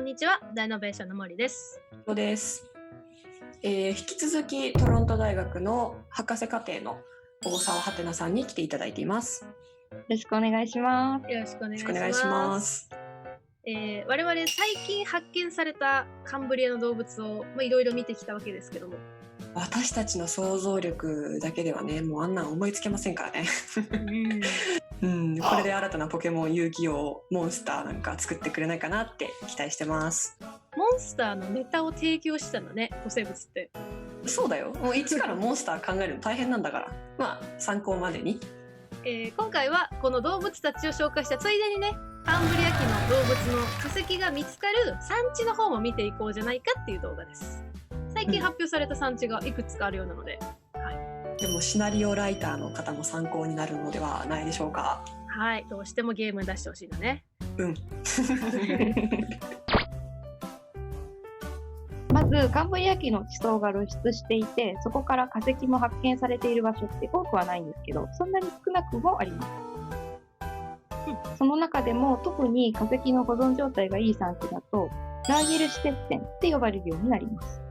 んにちは、ダイノベーションの森です。そうです。引き続きトロント大学の博士課程の大沢はてなさんに来ていただいています。よろしくお願いします。よろしくお願いします。よろしくお願いします。我々最近発見されたカンブリアの動物をいろいろ見てきたわけですけども、私たちの想像力だけではね、もうあんなん思いつけませんからね。これで新たなポケモン、遊戯王、モンスターなんか作ってくれないかなって期待してます。モンスターのネタを提供してたんだね、古生物って。そうだよ。もう一からモンスター考えるの大変なんだからまあ参考までに。今回はこの動物たちを紹介したついでにね、カンブリア紀の動物の化石が見つかる産地の方も見ていこうじゃないかっていう動画です。最近発表された産地がいくつかあるようなので、でもシナリオライターの方も参考になるのではないでしょうか。はい、どうしてもゲームに出してほしいのね。まずカンブリア紀の地層が露出していて、そこから化石も発見されている場所って多くはないんですけど、そんなに少なくもあります。その中でも特に化石の保存状態がいい産地だとラーゲルシュテッテンって呼ばれるようになります。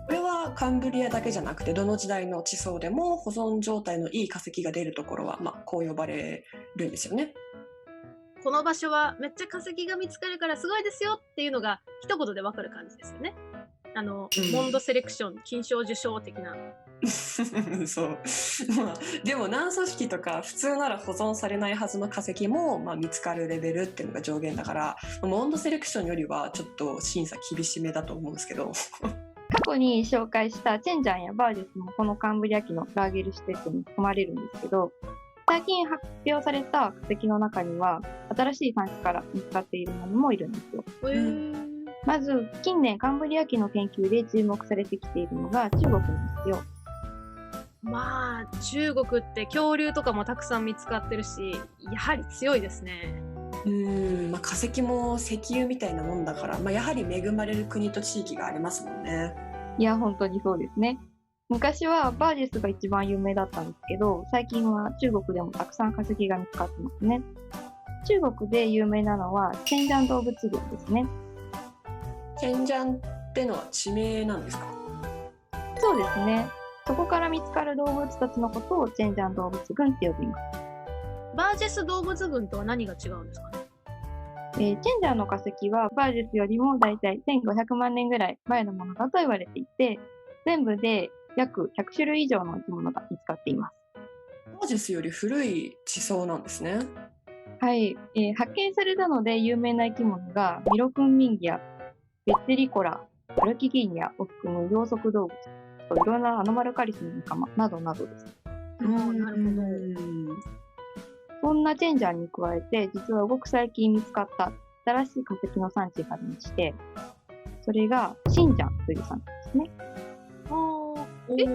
これはカンブリアだけじゃなくて、どの時代の地層でも保存状態のいい化石が出るところは、こう呼ばれるんですよね。この場所はめっちゃ化石が見つかるからすごいですよっていうのが一言でわかる感じですよね。モンドセレクション金賞受賞的な。そうでも軟組織とか普通なら保存されないはずの化石も、見つかるレベルっていうのが上限だから、モンドセレクションよりはちょっと審査厳しめだと思うんですけど過去に紹介したチェンジャンやバージェスもこのカンブリア紀のラーゲルシュテッテンに含まれるんですけど、最近発表された化石の中には新しい産地から見つかっているものもいるんですよ。まず近年カンブリア紀の研究で注目されてきているのが中国なんですよ。中国って恐竜とかもたくさん見つかってるし、やはり強いですね。化石も石油みたいなもんだから、やはり恵まれる国と地域がありますもんね。いや本当にそうですね。昔はバージェスが一番有名だったんですけど、最近は中国でもたくさん化石が見つかってますね。中国で有名なのはチェンジャン動物群ですね。チェンジャンってのは地名なんですか？そうですね。そこから見つかる動物たちのことをチェンジャン動物群って呼びます。バージェス動物群とは何が違うんですかね？チェンジャーの化石はバージェスよりもだいたい1500万年ぐらい前のものだと言われていて、全部で約100種類以上の生き物が見つかっています。バージェスより古い地層なんですね。はい、発見されたので有名な生き物がミロクンミンギア、ベッテリコラ、アルキギニアを含む両足動物といろんなアノマルカリスの仲間などなどです。なるほど。そんなチェンジャーに加えて、実はごく最近見つかった新しい化石の産地がありまして、それがシンジャンという産地ですね。これ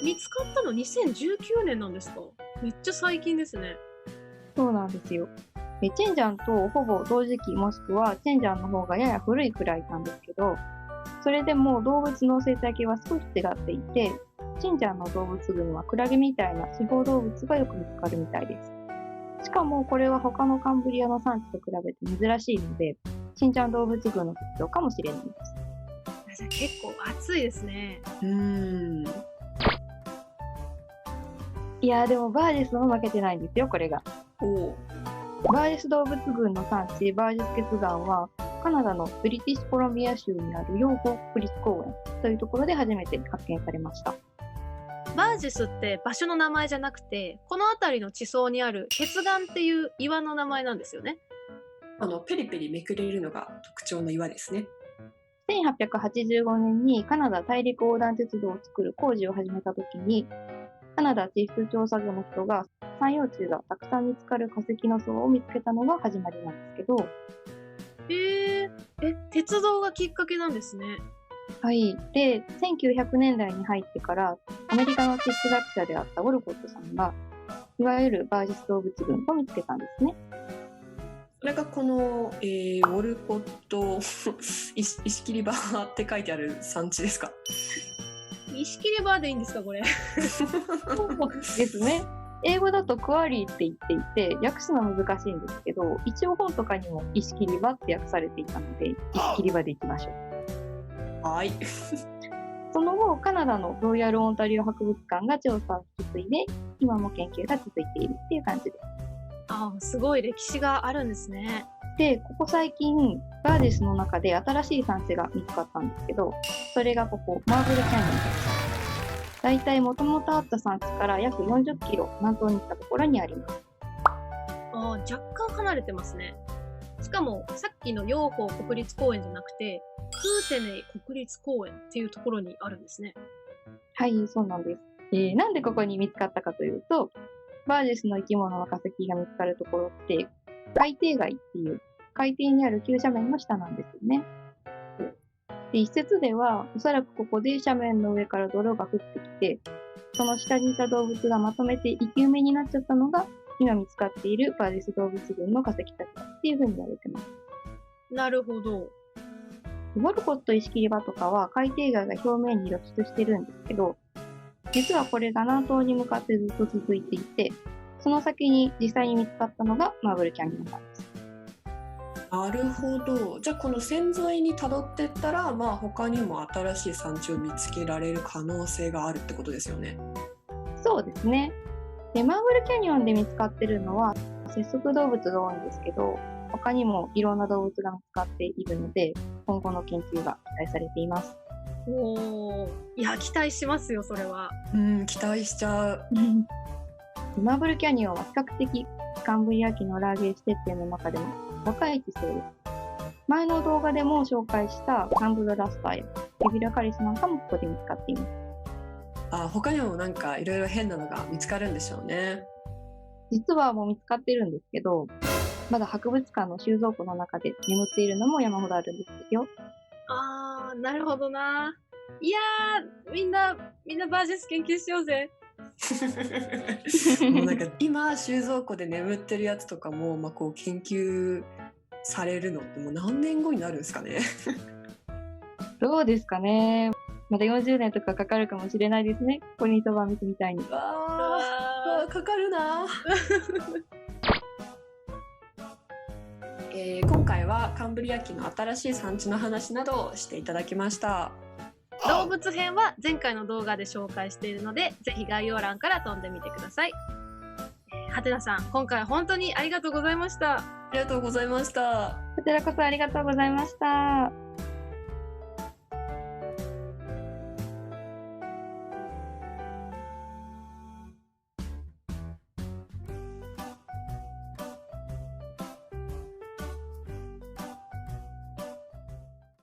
見つかったの2019年なんですか？めっちゃ最近ですね。そうなんですよ。チェンジャンとほぼ同時期もしくはチェンジャンの方がやや古いくらいなんですけど、それでも動物の生態系は少し違っていて、チンジャンの動物群はクラゲみたいな四方動物がよく見つかるみたいです。しかもこれは他のカンブリアの産地と比べて珍しいので、チンジャン動物群の特徴かもしれないです。じゃあ結構暑いですね。いやでもバージェスも負けてないんですよ、これが。バージェス動物群の産地、バージェス結岩はカナダのブリティッシュコロンビア州にある養護国立公園というところで初めて発見されました。バージェスって場所の名前じゃなくて、この辺りの地層にある結岩っていう岩の名前なんですよね。ペリペリめくれるのが特徴の岩ですね。1885年にカナダ大陸横断鉄道を作る工事を始めた時に、カナダ地質調査所の人が三葉虫がたくさん見つかる化石の層を見つけたのが始まりなんですけど。鉄道がきっかけなんですね。はい。で、1900年代に入ってからアメリカの地質学者であったウォルコットさんがいわゆるバージェス動物群を見つけたんですね。それがこの、ウォルコット石切り場って書いてある産地ですか？石切り場でいいんですかこれ？ですね。英語だとクワリーって言っていて、訳すの難しいんですけど、一応本とかにもイシキリバって訳されていたので、イシキリバでいきましょう。はい。その後、カナダのロイヤルオンタリオ博物館が調査を引き継いで、今も研究が続いているっていう感じです。すごい歴史があるんですね。で、ここ最近、バーデスの中で新しい産地が見つかったんですけど、それがここ、マーブルキャニオンです。だいたいもともとあった産地から約40キロ南東に行ったところにあります。若干離れてますね。しかも、さっきの養蜂国立公園じゃなくて、クーテネイ国立公園っていうところにあるんですね。はい、そうなんです。なんでここに見つかったかというと、バージェスの生き物の化石が見つかるところって、海底街っていう海底にある急斜面の下なんですよね。で、一説では、おそらくここで斜面の上から泥が降ってきて、その下にいた動物がまとめて生き埋めになっちゃったのが、今見つかっているバージェス動物群の化石たちっていう風に言われてます。なるほど。ボルコットイシキリバとかは海底外が表面に露出してるんですけど、実はこれが南東に向かってずっと続いていて、その先に実際に見つかったのがマーブルキャニオンなんです。なるほど。じゃあこの線沿いにたどってったら、まあ他にも新しい産地を見つけられる可能性があるってことですよね。そうですね。で、マーブルキャニオンで見つかってるのは節足動物が多いんですけど、他にもいろんな動物が見つかっているので、今後の研究が期待されています。いや、期待しますよ、それは。期待しちゃう。マーブルキャニオンは比較的カンブリア紀のラーゲーシテッペの中でも若い地層です。前の動画でも紹介したカンブルラスターやエビラカリスなんかもここで見つかっています。他にもなんかいろいろ変なのが見つかるんでしょうね。実はもう見つかってるんですけど、まだ博物館の収蔵庫の中で眠っているのも山ほどあるんですよ。なるほどな。いやー、みんなバージェス研究しようぜ。もうなんか今収蔵庫で眠ってるやつとかも、こう研究されるのってもう何年後になるんですかね。どうですかね。まだ40年とかかかるかもしれないですね。ポニートバー見てみたいに。かかるな。今回はカンブリア紀の新しい産地の話などをしていただきました。動物編は前回の動画で紹介しているので、ぜひ概要欄から飛んでみてください。はてなさん、今回は本当にありがとうございました。ありがとうございました。こちらこそありがとうございました。